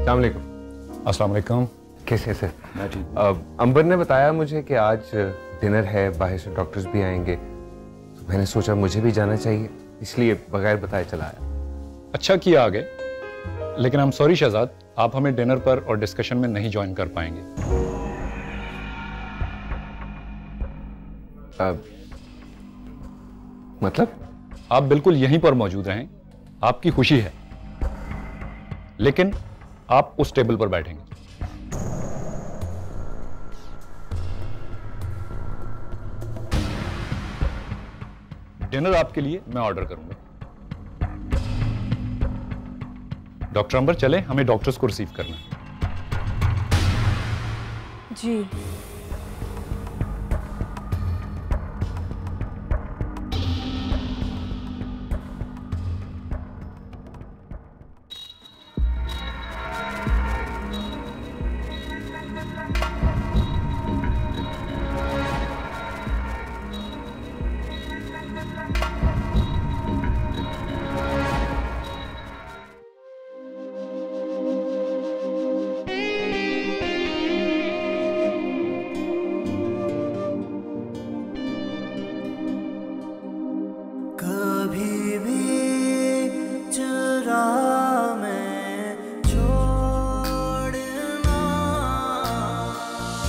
अस्सलाम वालेकुम। अस्सलाम वालेकुम। कैसे सर? अंबर ने बताया मुझे कि आज डिनर है, बाहर से डॉक्टर्स भी आएंगे, तो मैंने सोचा मुझे भी जाना चाहिए, इसलिए बगैर बताए चला आया। अच्छा किया आ गए, लेकिन आई एम सॉरी शहजाद, आप हमें डिनर पर और डिस्कशन में नहीं ज्वाइन कर पाएंगे। मतलब? आप बिल्कुल यहीं पर मौजूद रहें, आपकी खुशी है, लेकिन आप उस टेबल पर बैठेंगे। डिनर आपके लिए मैं ऑर्डर करूंगा। डॉक्टर अंबर चले, हमें डॉक्टर्स को रिसीव करना है। जी।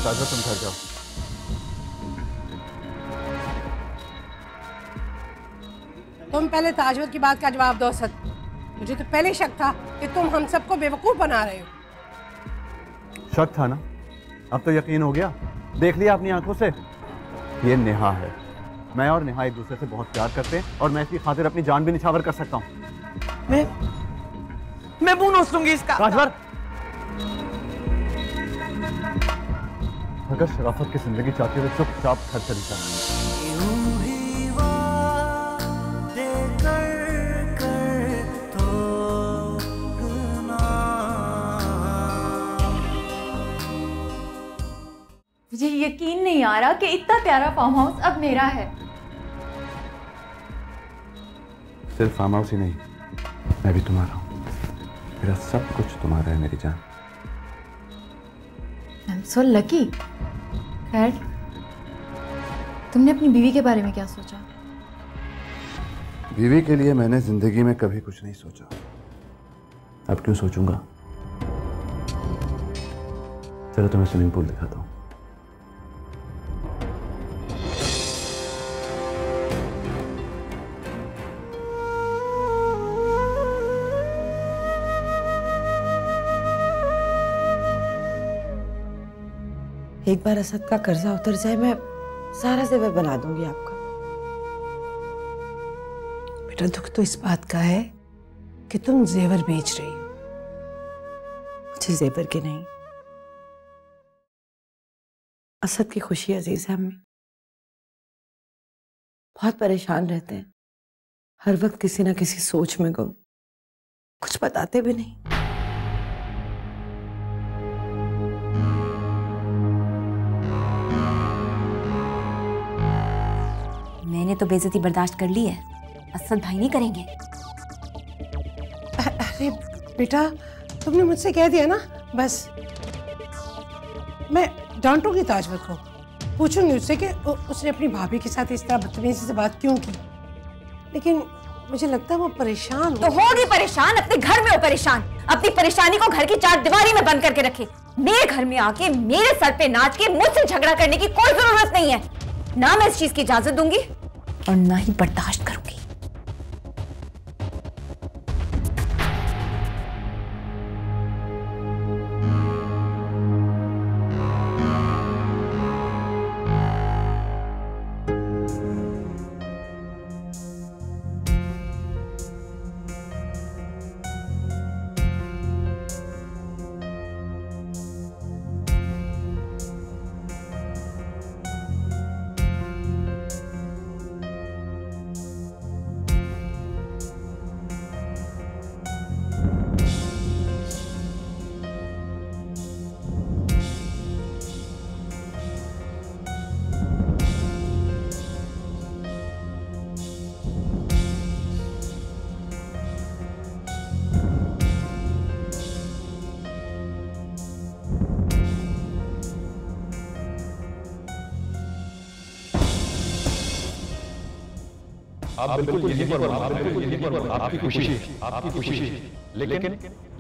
ताजा, तुम घर जाओ। तुम पहले ताजवर की बात का जवाब दो असद। मुझे तो पहले शक था कि तुम हम सबको बेवकूफ बना रहे हो। शक था ना, अब तो यकीन हो गया। देख लिया अपनी आंखों से। ये नेहा है। मैं और नेहा एक दूसरे से बहुत प्यार करते हैं और मैं इसकी खातिर अपनी जान भी निछावर कर सकता हूँ। मैं मुंह नोच लूंगी इसका। ताजवर, अगर शराफत की जिंदगी चाहती हो तो चुपचाप घर चली जा। मुझे यकीन नहीं आ रहा कि इतना प्यारा फार्म हाउस अब मेरा है। सिर्फ फार्म हाउस ही नहीं, मैं भी तुम्हारा हूँ। मेरा सब कुछ तुम्हारा है मेरी जान। I am so lucky. खैर, तुमने अपनी बीवी के बारे में क्या सोचा? बीवी के लिए मैंने जिंदगी में कभी कुछ नहीं सोचा। अब क्यों सोचूंगा? चलो तुम्हें स्विमिंग पूल दिखाता हूँ। एक बार असद का कर्जा उतर जाए, मैं सारा जेवर बना दूंगी आपका। बेटा, दुख तो इस बात का है कि तुम जेवर बेच रही हो, मुझे जेवर के नहीं। असद की खुशी अजीज है हमें। बहुत परेशान रहते हैं, हर वक्त किसी ना किसी सोच में गुम, कुछ बताते भी नहीं। मैंने तो बेइज्जती बर्दाश्त कर ली है, असद भाई नहीं करेंगे। अरे बेटा, तुमने मुझसे कह दिया ना, बस। मैं डांटूंगी ताजवर को, पूछूंगी उससे कि उसने अपनी भाभी के साथ इस तरह बदतमीजी से बात क्यों की। लेकिन मुझे लगता है वो परेशान तो होगी परेशान, अपने घर में हो परेशान। अपनी परेशानी को घर की चार दीवारी में बंद करके रखे। मेरे घर में आके मेरे सर पे नाच के मुझसे झगड़ा करने की कोई जरूरत नहीं है। ना मैं इस चीज की इजाजत दूंगी और ना ही बर्दाश्त करूंगी। आप बिल्कुल यहीं पर आपकी खुशी है, आपकी खुशी है। लेकिन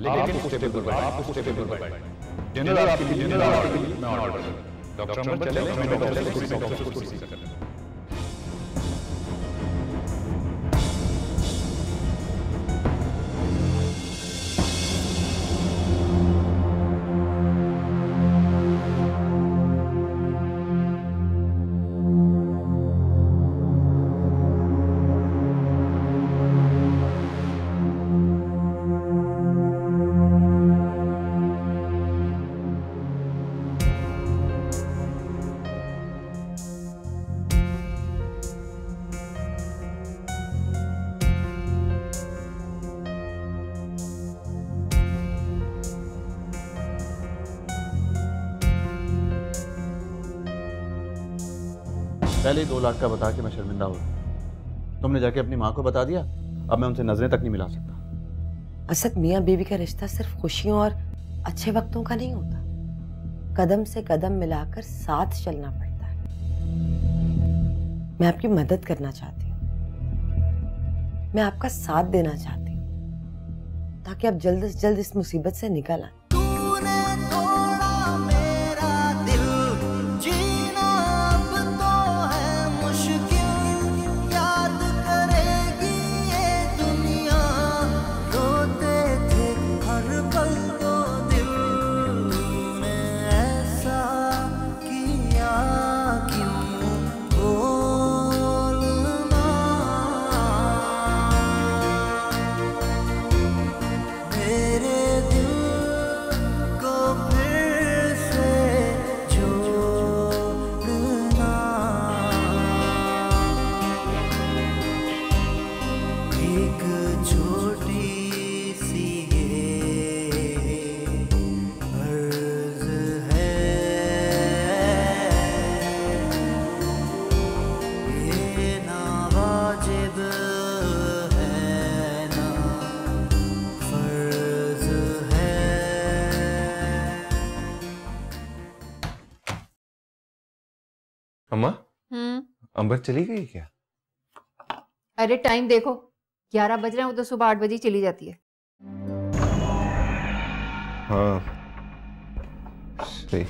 आप उस टेबल पर बैठ। डिनर आपके लिए मैं ऑर्डर करूं। डॉक्टर अमर चले, मैं डॉक्टर को कुर्सी कर। पहले 2 लाख का बता के मैं शर्मिंदा हुआ। तुमने जाके अपनी माँ को बता दिया, अब मैं उनसे नजरें तक नहीं मिला सकता। असद, मियाँ बीवी का रिश्ता सिर्फ खुशियों और अच्छे वक्तों का नहीं होता, कदम से कदम मिलाकर साथ चलना पड़ता है। मैं आपकी मदद करना चाहती हूँ, मैं आपका साथ देना चाहती हूँ, ताकि आप जल्द से जल्द इस मुसीबत से निकल आए। अम्मा, अंबर चली गई क्या? अरे टाइम देखो, 11 बज रहे हैं, वो तो सुबह 8 बजे चली जाती है। हाँ सही।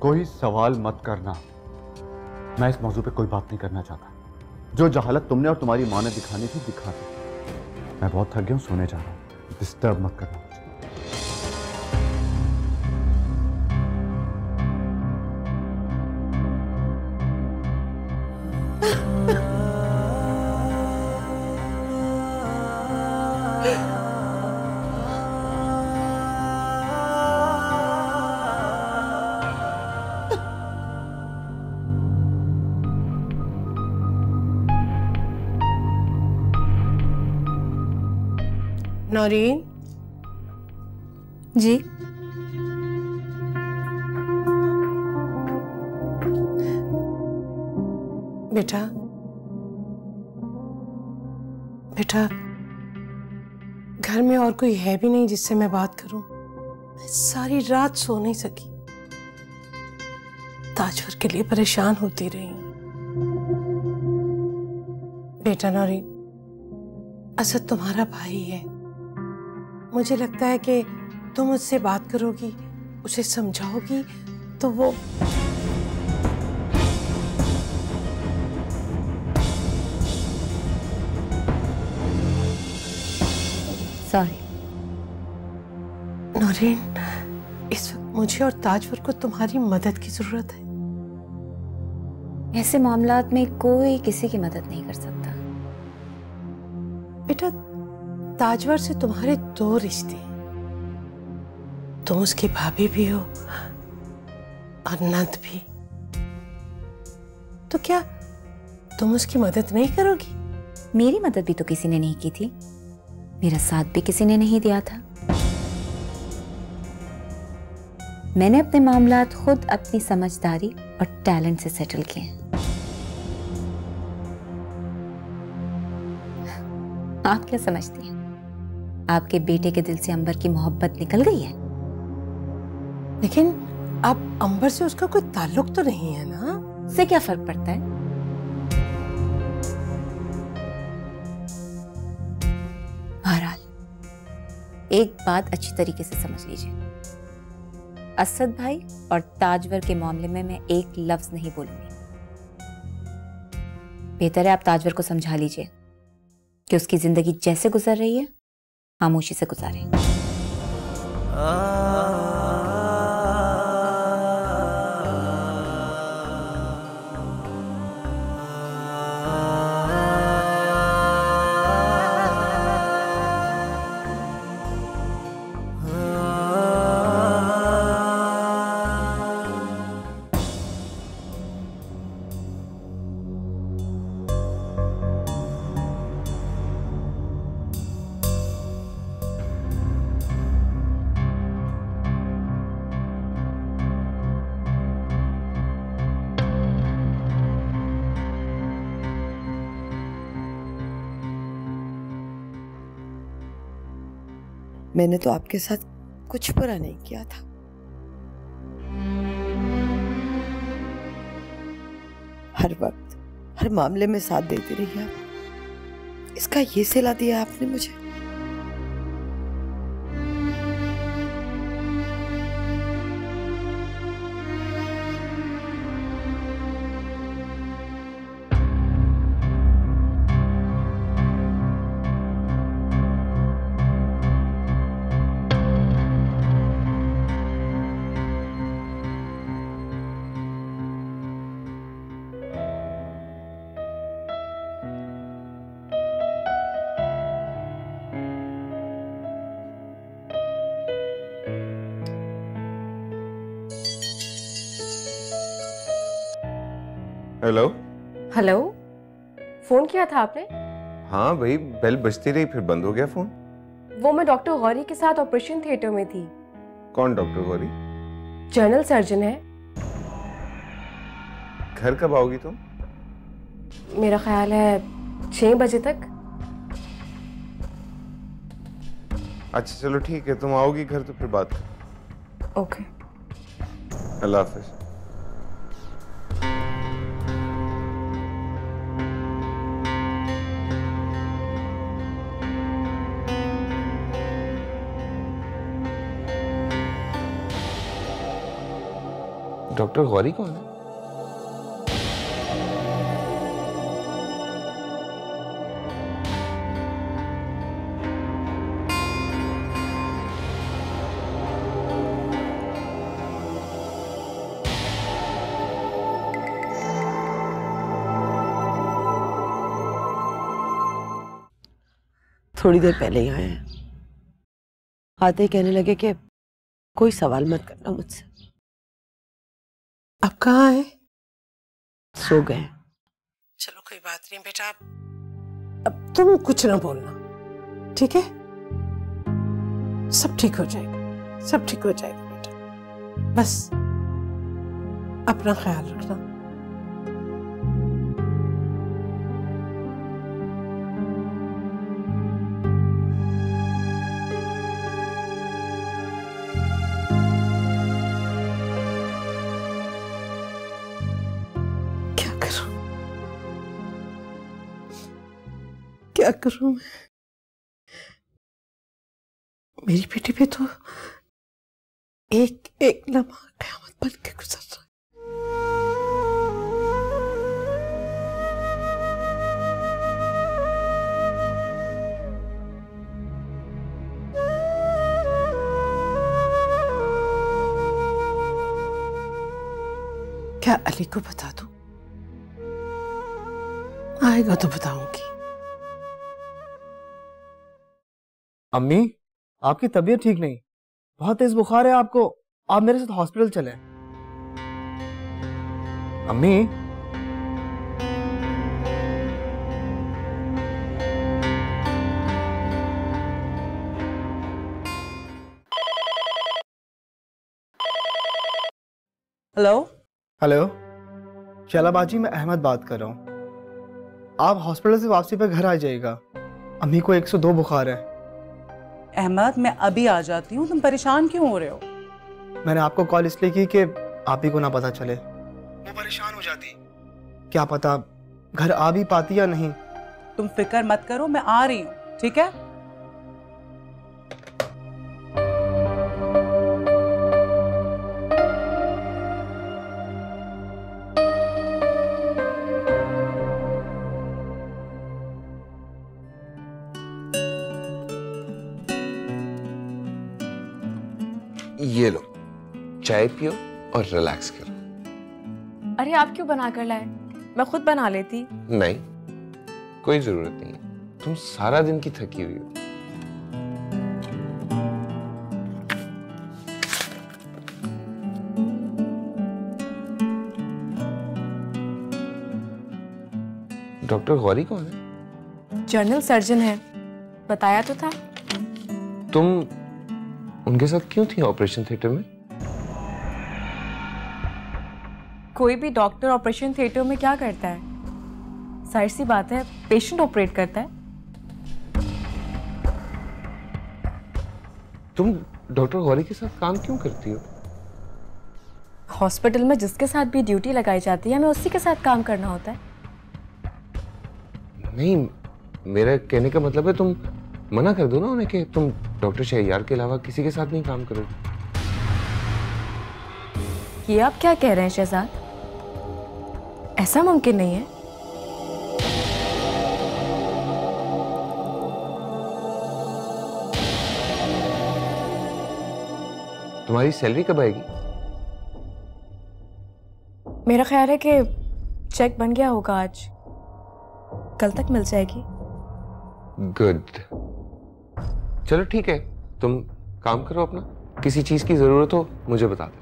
कोई सवाल मत करना, मैं इस मौजू पे कोई बात नहीं करना चाहता। जो जहालत तुमने और तुम्हारी माँ ने दिखानी थी दिखा दी। मैं बहुत थक गया हूँ, सोने जा रहा हूँ, डिस्टर्ब मत करना मुझे। नौरीन जी, बेटा बेटा, घर में और कोई है भी नहीं जिससे मैं बात करूं। मैं सारी रात सो नहीं सकी, ताजवर के लिए परेशान होती रही हूं। बेटा नौरीन, असद तुम्हारा भाई है, मुझे लगता है कि तुम मुझसे बात करोगी, उसे समझाओगी तो वो सॉरी। नौरीन, इस वक्त मुझे और ताजवर को तुम्हारी मदद की जरूरत है। ऐसे मामलात में कोई किसी की मदद नहीं कर सकता। बेटा, ताजवर से तुम्हारे 2 रिश्ते हैं, तुम उसकी भाभी भी हो और नंद भी, तो क्या तुम उसकी मदद नहीं करोगी? मेरी मदद भी तो किसी ने नहीं की थी, मेरा साथ भी किसी ने नहीं दिया था। मैंने अपने मामलात खुद अपनी समझदारी और टैलेंट से सेटल किए हैं। आप क्या समझती हैं? आपके बेटे के दिल से अंबर की मोहब्बत निकल गई है? लेकिन अब अंबर से उसका कोई ताल्लुक तो नहीं है ना? इससे क्या फर्क पड़ता है? बहरहाल एक बात अच्छी तरीके से समझ लीजिए, असद भाई और ताजवर के मामले में मैं एक लफ्ज नहीं बोलूंगी। बेहतर है आप ताजवर को समझा लीजिए कि उसकी जिंदगी जैसे गुजर रही है खामोशी से गुजारे। मैंने तो आपके साथ कुछ बुरा नहीं किया था। हर वक्त हर मामले में साथ देती रही आप। इसका ये सिला दिया आपने मुझे। हेलो। हेलो, फोन किया था आपने? हाँ भाई, बेल बजती रही फिर बंद हो गया फोन। वो मैं डॉक्टर गौरी के साथ ऑपरेशन थिएटर में थी। कौन डॉक्टर गौरी? जनरल सर्जन है। घर कब आओगी तुम? मेरा ख्याल है 6 बजे तक। अच्छा चलो ठीक है, तुम आओगी घर तो फिर बात कर। ओके। अल्लाह हाफिज। डॉक्टर गौरी कौन है? थोड़ी देर पहले ही आए हैं। आते ही कहने लगे कि कोई सवाल मत करना मुझसे। अब कहाँ है? सो गए। चलो कोई बात नहीं बेटा, अब तुम कुछ ना बोलना, ठीक है? सब ठीक हो जाएगा, सब ठीक हो जाएगा बेटा। बस अपना ख्याल रखना। क्या करूं मैं? मेरी बेटी पे तो एक एक लम्हा क़यामत बन के गुजर रहा है। क्या अली को बता दूं? आएगा तो बताऊंगी। अम्मी, आपकी तबीयत ठीक नहीं, बहुत तेज बुखार है आपको, आप मेरे साथ हॉस्पिटल चलें। अम्मी, हेलो हेलो शैलाबाजी, मैं अहमद बात कर रहा हूँ। आप हॉस्पिटल से वापसी पे घर आ जाइएगा। अम्मी को 102 बुखार है। अहमद, मैं अभी आ जाती हूँ, तुम परेशान क्यों हो रहे हो? मैंने आपको कॉल इसलिए की कि आप ही को ना पता चले। वो परेशान हो जाती, क्या पता घर आ भी पाती या नहीं। तुम फिक्र मत करो, मैं आ रही हूँ, ठीक है? ये लो, चाय पियो और रिलैक्स करो। अरे आप क्यों बना कर लाए? मैं खुद बना लेती। नहीं, कोई जरूरत नहीं है, तुम सारा दिन की थकी हुई हो। डॉक्टर गौरी कौन है? जनरल सर्जन है, बताया तो था। तुम उनके साथ क्यों थी ऑपरेशन थिएटर में? कोई भी डॉक्टर ऑपरेशन थिएटर में क्या करता है? जाहिर सी बात है, पेशेंट ऑपरेट करता है। तुम डॉक्टर गौरी के साथ काम क्यों करती हो? हॉस्पिटल में जिसके साथ भी ड्यूटी लगाई जाती है, हमें उसी के साथ काम करना होता है। नहीं, मेरा कहने का मतलब है तुम मना कर दो ना उन्हें कि तुम डॉक्टर शहरयार के अलावा किसी के साथ नहीं काम करोगे। ये आप क्या कह रहे हैं शहजाद? ऐसा मुमकिन नहीं है। तुम्हारी सैलरी कब आएगी? मेरा ख्याल है कि चेक बन गया होगा आज, कल तक मिल जाएगी। गुड, चलो ठीक है, तुम काम करो अपना। किसी चीज की जरूरत हो मुझे बता दो।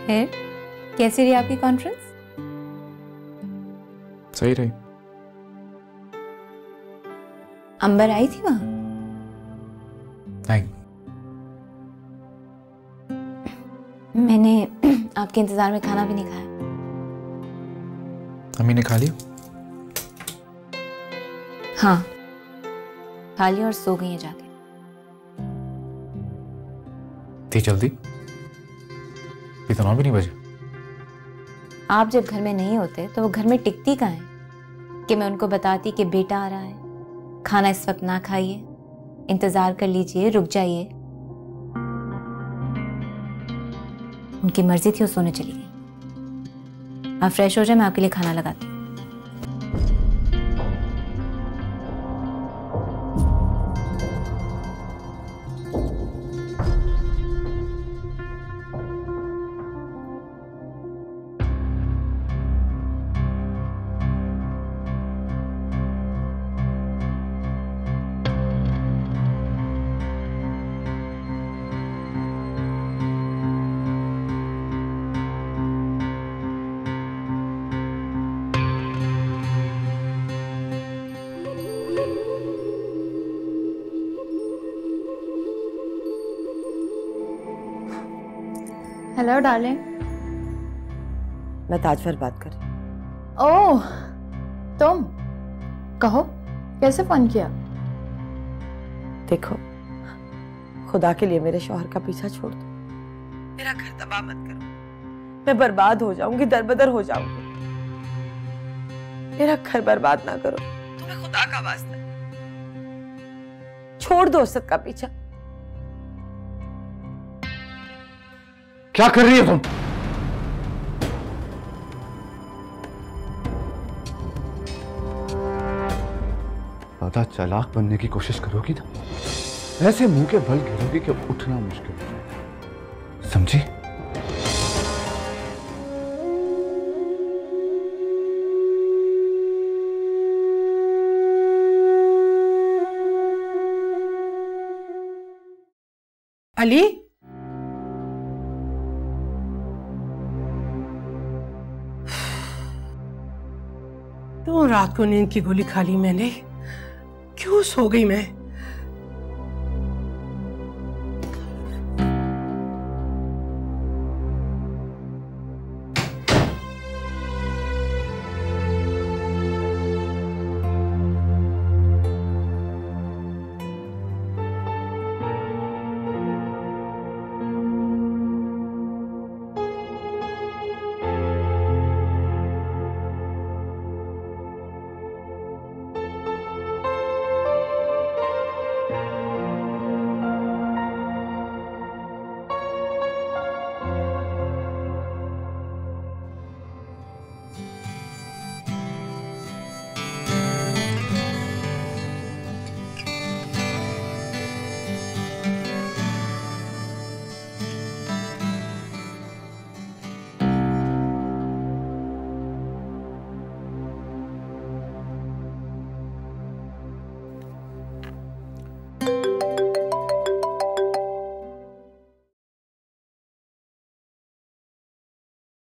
फिर कैसी रही आपकी कॉन्फ्रेंस? सही रही। अंबर आई थी वहां? नहीं। मैंने आपके इंतजार में खाना भी नहीं खाया। अम्मी ने खा लिया? हाँ, खा लिया और सो गई है जाके। इतनी जल्दी? इतना भी नहीं बजे। आप जब घर में नहीं होते तो वो घर में टिकती कहाँ है कि मैं उनको बताती कि बेटा आ रहा है, खाना इस वक्त ना खाइए, इंतजार कर लीजिए, रुक जाइए। उनकी मर्जी थी, वो सोने चली गई। आप फ्रेश हो जाए, मैं आपके लिए खाना लगाती हूँ। Hello darling. मैं ताजवर बात कर रही। ओह, तुम कहो, कैसे फोन किया? देखो, खुदा के लिए मेरे शौहर का पीछा छोड़ दो। मेरा घर तबाह मत करो, मैं बर्बाद हो जाऊंगी, दरबदर हो जाऊंगी। मेरा घर बर्बाद ना करो, तुम्हें खुदा का वास्ता। छोड़ दो असद का पीछा। क्या कर रही हो तुम? ज्यादा चालाक बनने की कोशिश करोगी ना, ऐसे मुंह के बल गिरोगी कि उठना मुश्किल हो जाएगा। समझी? अली, क्यों रात को नींद की गोली खा ली मैंने? क्यों सो गई मैं?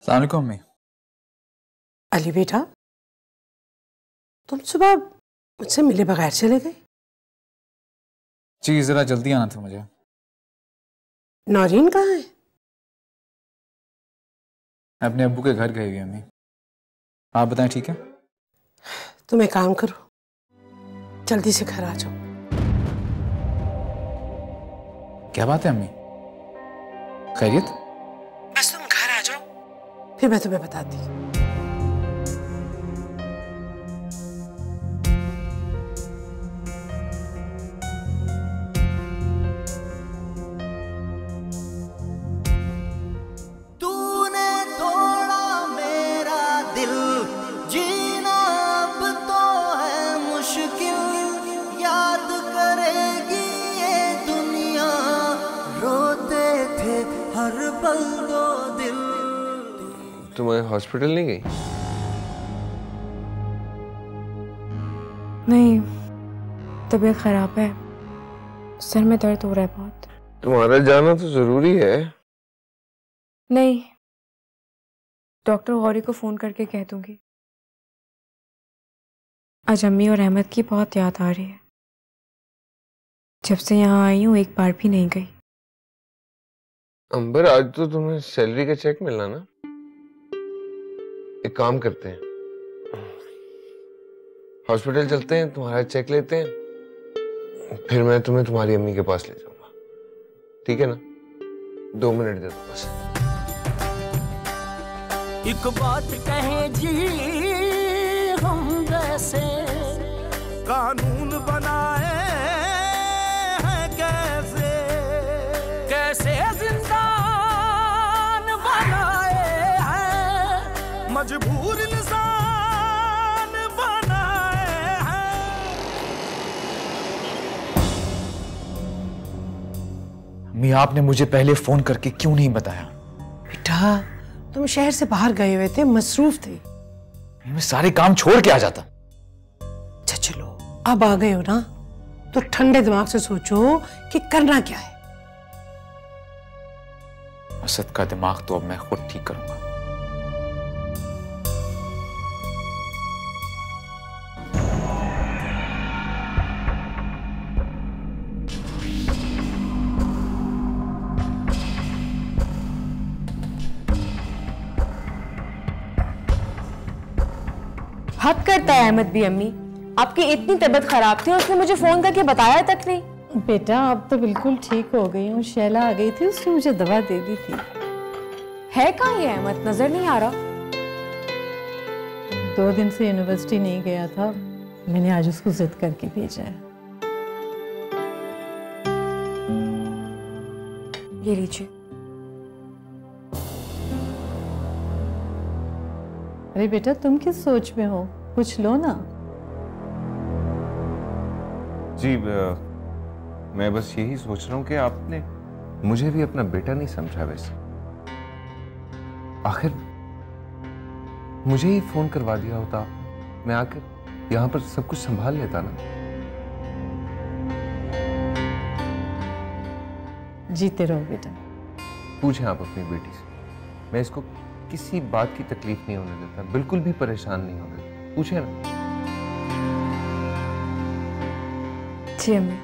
अस्सलाम वालेकुम अम्मी। अली बेटा, तुम सुबह मुझसे मिले बगैर चले गए? जी जरा जल्दी आना था मुझे। नौरीन कहाँ है? मैं अपने अब्बू के घर गई हुई अम्मी। आप बताएं ठीक है? तुम एक काम करो, जल्दी से घर आ जाओ। क्या बात है अम्मी? खैरियत? बस तुम घर आ जाओ, फिर मैं तुम्हें बताती हूँ। तूने तोड़ा मेरा दिल, जीना अब तो है मुश्किल, याद करेगी ये दुनिया, रोते थे हर पल दो दिल। तुम्हें हॉस्पिटल नहीं गई? नहीं, तबीयत खराब है, सर में दर्द हो रहा है बहुत। तुम्हारा जाना तो जरूरी है। नहीं, डॉक्टर गौरी को फोन करके कह दूंगी। आज अम्मी और अहमद की बहुत याद आ रही है। जब से यहाँ आई हूँ एक बार भी नहीं गई। अंबर, आज तो तुम्हें सैलरी का चेक मिलना ना। एक काम करते हैं, हॉस्पिटल चलते हैं, तुम्हारा चेक लेते हैं, फिर मैं तुम्हें तुम्हारी अम्मी के पास ले जाऊंगा। ठीक है ना? 2 मिनट दे दो बस। एक बात कहे जी, हम जैसे कानून बनाए हैं कैसे, कैसे जिंदान बनाए हैं, मजबूर इंसान बनाए हैं। अम्मी, आपने मुझे पहले फोन करके क्यों नहीं बताया? बेटा, तुम शहर से बाहर गए हुए थे, मसरूफ थे। मैं सारे काम छोड़ के आ जाता। अच्छा चलो, अब आ गए हो ना, तो ठंडे दिमाग से सोचो कि करना क्या है। असद का दिमाग तो अब मैं खुद ठीक करूंगा। हद करता है अहमद भी। अम्मी, आपकी इतनी तबीयत खराब थी, उसने मुझे फोन करके बताया तक नहीं। बेटा, अब तो बिल्कुल ठीक हो गई हूँ। शैला आ गई थी, उसने मुझे दवा दे दी थी। है कहाँ ये अहमद? नजर नहीं आ रहा। 2 दिन से यूनिवर्सिटी नहीं गया था, मैंने आज उसको जिद करके भेजा है। ये लीजिए। अरे बेटा, तुम किस सोच में हो? कुछ लो ना। जी मैं बस यही सोच रहा हूँ कि आपने मुझे भी अपना बेटा नहीं समझा वैसे। आखिर मुझे ही फोन करवा दिया होता, मैं आकर यहां पर सब कुछ संभाल लेता ना। जीते रहो बेटा। पूछें आप अपनी बेटी से, मैं इसको किसी बात की तकलीफ नहीं होने देता, बिल्कुल भी परेशान नहीं होने देता। पूछे ना। जी अम्मी।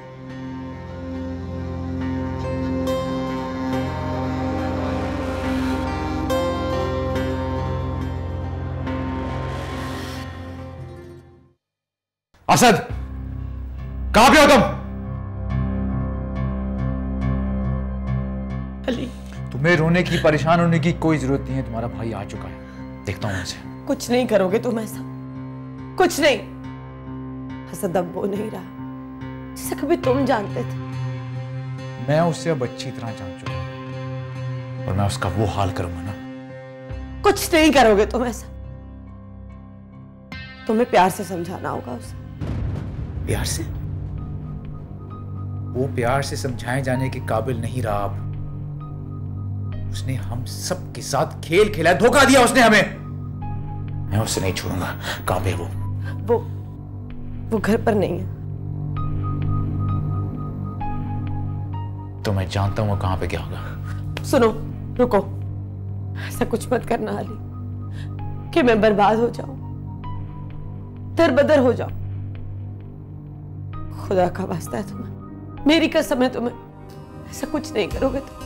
असद, कहां पे हो तुम? अली, तुम्हें रोने की, परेशान होने की कोई जरूरत नहीं है। तुम्हारा भाई आ चुका है, देखता हूं उसे। कुछ नहीं करोगे तुम ऐसा, कुछ नहीं। असद अब वो नहीं रहा जिसे कभी तुम जानते थे। मैं उससे अब अच्छी तरह जान चुका हूं और मैं उसका वो हाल करूंगा ना। कुछ नहीं करोगे तुम ऐसा। तुम्हें प्यार से समझाना होगा उसे। प्यार से? वो प्यार से समझाए जाने के काबिल नहीं रहा अब। उसने हम सब के साथ खेल खेला, धोखा दिया उसने हमें। मैं उसे नहीं छोड़ूंगा। कहां पे वो घर पर नहीं है। तो मैं जानता हूं वो कहां पे गया होगा। सुनो, रुको, ऐसा कुछ मत करना अली कि मैं बर्बाद हो जाऊं, दरबदर हो जाऊं। खुदा का वास्ता है तुम्हें, मेरी कसम है तुम्हें, ऐसा कुछ नहीं करोगे तुम।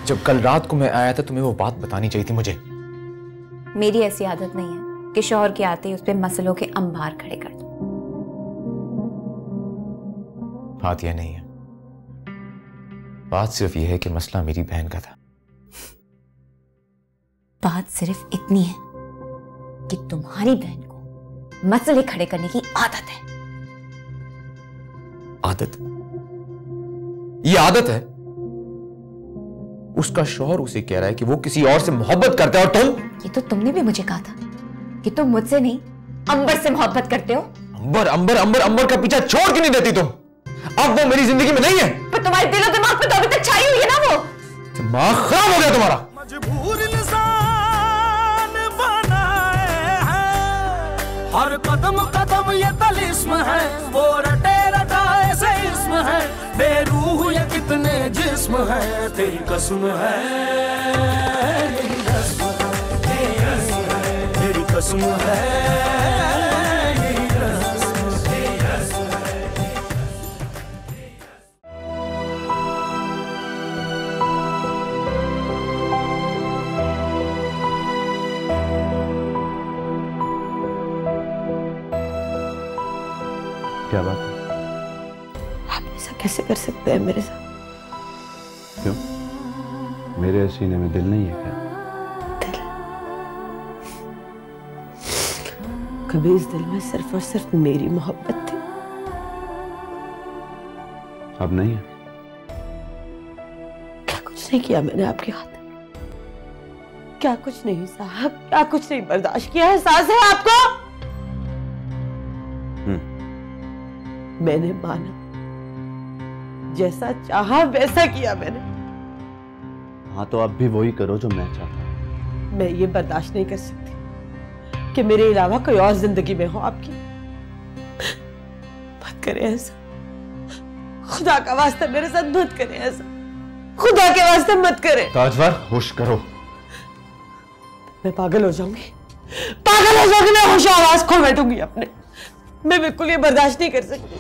जब कल रात को मैं आया था तुम्हें वो बात बतानी चाहिए थी मुझे। मेरी ऐसी आदत नहीं है कि शौहर के आते ही उस पे मसलों के अंबार खड़े कर दूं। बात यह नहीं है, बात सिर्फ यह है कि मसला मेरी बहन का था। बात सिर्फ इतनी है कि तुम्हारी बहन को मसले खड़े करने की आदत है। आदत? ये आदत है? उसका शौहर उसे कह रहा है कि वो किसी और से मोहब्बत करता है और तुम? ये तो तुमने भी मुझे कहा था कि तुम मुझसे नहीं अंबर से मोहब्बत करते हो। अंबर अंबर अंबर अंबर का पीछा छोड़ के नहीं देती तुम। अब वो मेरी जिंदगी में नहीं है। पर तुम्हारे दिलो दिमाग पे तो अभी तक छाई हुई है ना वो। दिमाग खराब हो गया तुम्हारा। मजबूर इंसान बनाए हैं, हर कदम कदम ये तलिस्म है, वो रटे रटाए से इसम है, बेरूह ये कितने जिस्म है, तेरी कसम है, यही रस्म है, तेरी कसम है, यही रस्म है। क्या बात है? आप ऐसा कैसे कर सकते हैं मेरे साथ? क्यों? मेरे सीने में दिल नहीं है क्या? कभी इस दिल में सिर्फ और सिर्फ मेरी मोहब्बत थी। अब नहीं है? क्या कुछ नहीं किया मैंने आपके हाथ? क्या कुछ नहीं सहा, क्या कुछ नहीं बर्दाश्त किया? एहसास है आपको? मैंने माना, जैसा चाहा वैसा किया मैंने। हाँ तो अब भी वही करो जो मैं चाहता हूँ। मैं ये बर्दाश्त नहीं कर सकती कि मेरे अलावा कोई और जिंदगी में हो आपकी। मत करें ऐसा, खुदा का वास्ता मेरे साथ मत करें ऐसा, खुदा के वास्ते मत करें। ताजवर, होश करो। मैं पागल हो जाऊंगी, पागल हो जाऊंगी, मैं होश आवाज खो बैठूंगी अपने। मैं बिल्कुल ये बर्दाश्त नहीं कर सकती।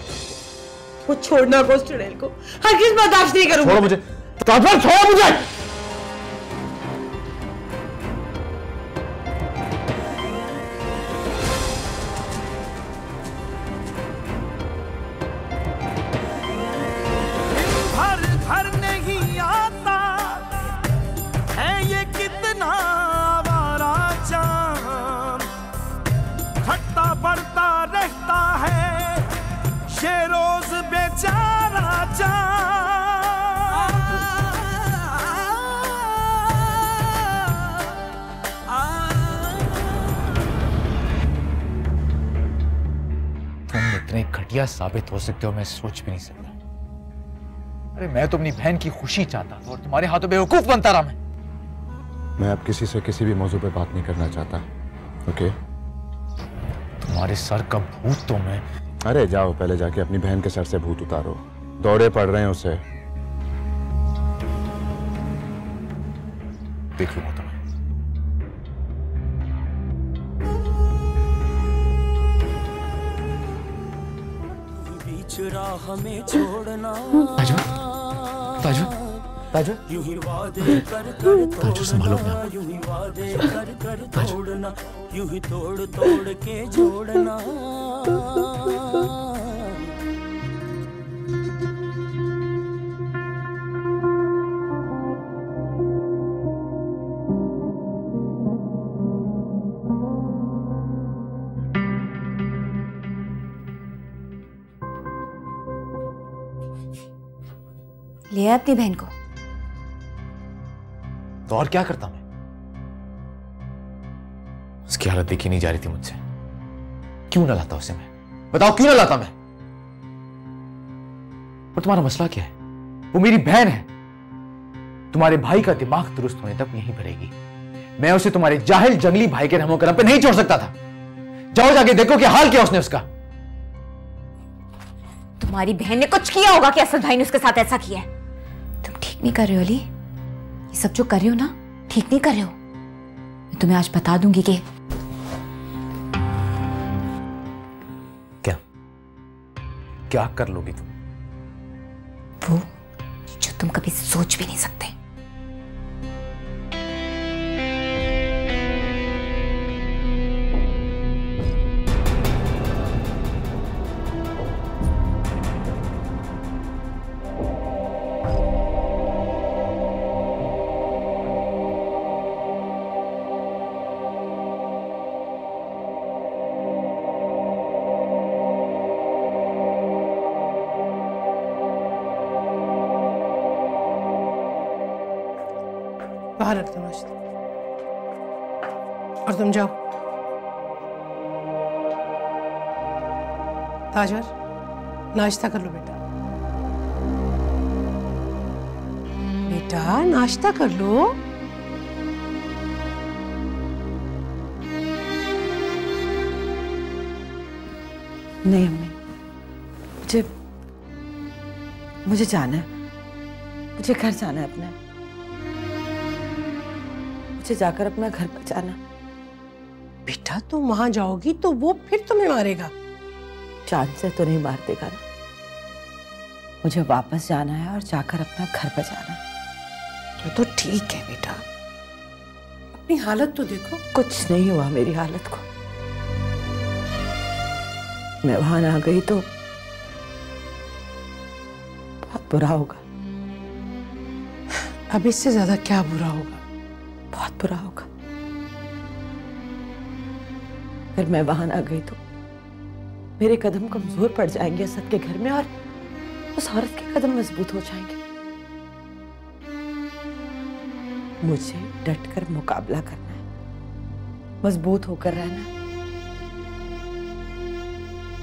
वो छोड़ना को उस चुड़ैल को हरगिज़ बर्दाश्त नहीं करूंगी। छोड़ो मुझे, ताजवर छोड़ो मुझे। तुम इतने घटिया साबित हो सकते हो मैं सोच भी नहीं सकता। अरे मैं तो अपनी बहन की खुशी चाहता था और तुम्हारे हाथों बेवकूफ बनता रहा। मैं अब किसी से किसी भी मौजू पे बात नहीं करना चाहता। ओके? तुम्हारे सर का भूत तो मैं। अरे जाओ, पहले जाके अपनी बहन के सर से भूत उतारो। दौरे पड़ रहे हैं उसे। देख लूंगा तुम्हें। बीच राह में छोड़ना ताजू, ताजू, ताजू, यूं ही वादे कर कर ताजू संभालो अपना। यूं ही वादे कर कर तोड़ना, यूं ही तोड़ तोड़ के जोड़ना। ले आ अपनी बहन को। तो और क्या करता मैं? उसकी हालत देखी नहीं जा रही थी मुझसे। क्यों ना लाता उसे मैं? बताओ क्यों ना लाता मैं? और तुम्हारा मसला क्या है? वो मेरी बहन है। तुम्हारे भाई का दिमाग दुरुस्त होने तक यहीं भरेगी। मैं उसे तुम्हारे जाहिल जंगली भाई के रहमो करम पे नहीं छोड़ सकता था। जाओ जाके देखो कि हाल क्या उसने उसका। तुम्हारी बहन ने कुछ किया होगा कि असद भाई ने उसके साथ ऐसा किया है। तुम ठीक नहीं कर रहे हो अली। ये सब जो कर रहे हो ना, ठीक नहीं कर रहे हो। मैं तुम्हें आज बता दूंगी कि क्या क्या कर लोगी तुम? वो जो तुम कभी सोच भी नहीं सकते। बाहर रख दो नाश्ता और तुम जाओ। ताजवर, नाश्ता कर लो बेटा। बेटा नाश्ता कर लो। नहीं अम्मी, मुझे जाना है। मुझे घर जाना है अपने। मुझे जाकर अपना घर बचाना। बेटा तुम वहां जाओगी तो वो फिर तुम्हें मारेगा। जान से तो नहीं मार देगा ना। मुझे वापस जाना है और जाकर अपना घर बचाना है। तो ठीक है बेटा, अपनी हालत तो देखो। कुछ नहीं हुआ मेरी हालत को। मैं वहां ना गई तो बहुत बुरा होगा। अब इससे ज्यादा क्या बुरा होगा? बहुत बुरा होगा। अगर मैं वहां ना गई तो मेरे कदम कमजोर पड़ जाएंगे असद के घर में और उस औरत के कदम मजबूत हो जाएंगे। मुझे डटकर मुकाबला करना है, मजबूत होकर रहना है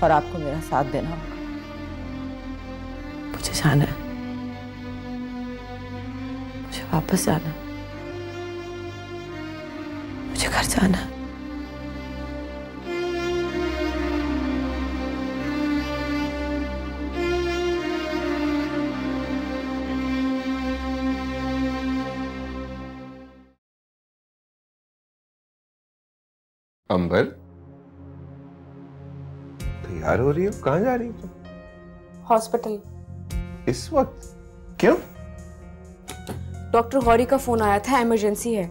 और आपको मेरा साथ देना होगा। मुझे जाना है, मुझे वापस जाना है, मुझे घर जाना है। अंबर, तैयार हो रही हो? कहां जा रही हो तुम? हॉस्पिटल। इस वक्त? क्यों? डॉक्टर गौरी का फोन आया था, इमरजेंसी है।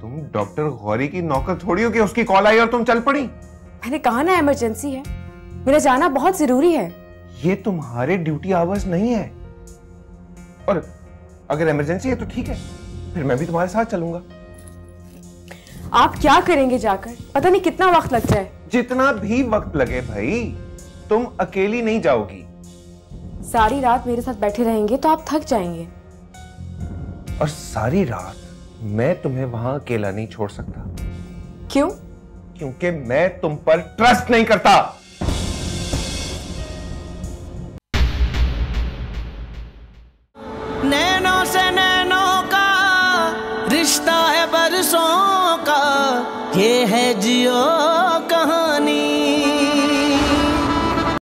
तुम डॉक्टर गौरी की नौकर थोड़ी हो कि उसकी कॉल आई और तुम चल पड़ी। मैंने कहा ना इमरजेंसी है, मेरा जाना बहुत जरूरी है। ये तुम्हारे ड्यूटी आवर्स नहीं है, और अगर इमरजेंसी है तो ठीक है, फिर मैं भी तुम्हारे साथ चलूंगा। आप क्या करेंगे जाकर? पता नहीं कितना वक्त लग जाए। जितना भी वक्त लगे भाई, तुम अकेली नहीं जाओगी। सारी रात मेरे साथ बैठे रहेंगे तो आप थक जाएंगे। और सारी रात मैं तुम्हें वहां अकेला नहीं छोड़ सकता। क्यों? क्योंकि मैं तुम पर ट्रस्ट नहीं करता। नैनों से नैनों का रिश्ता है बरसों का, ये है जियो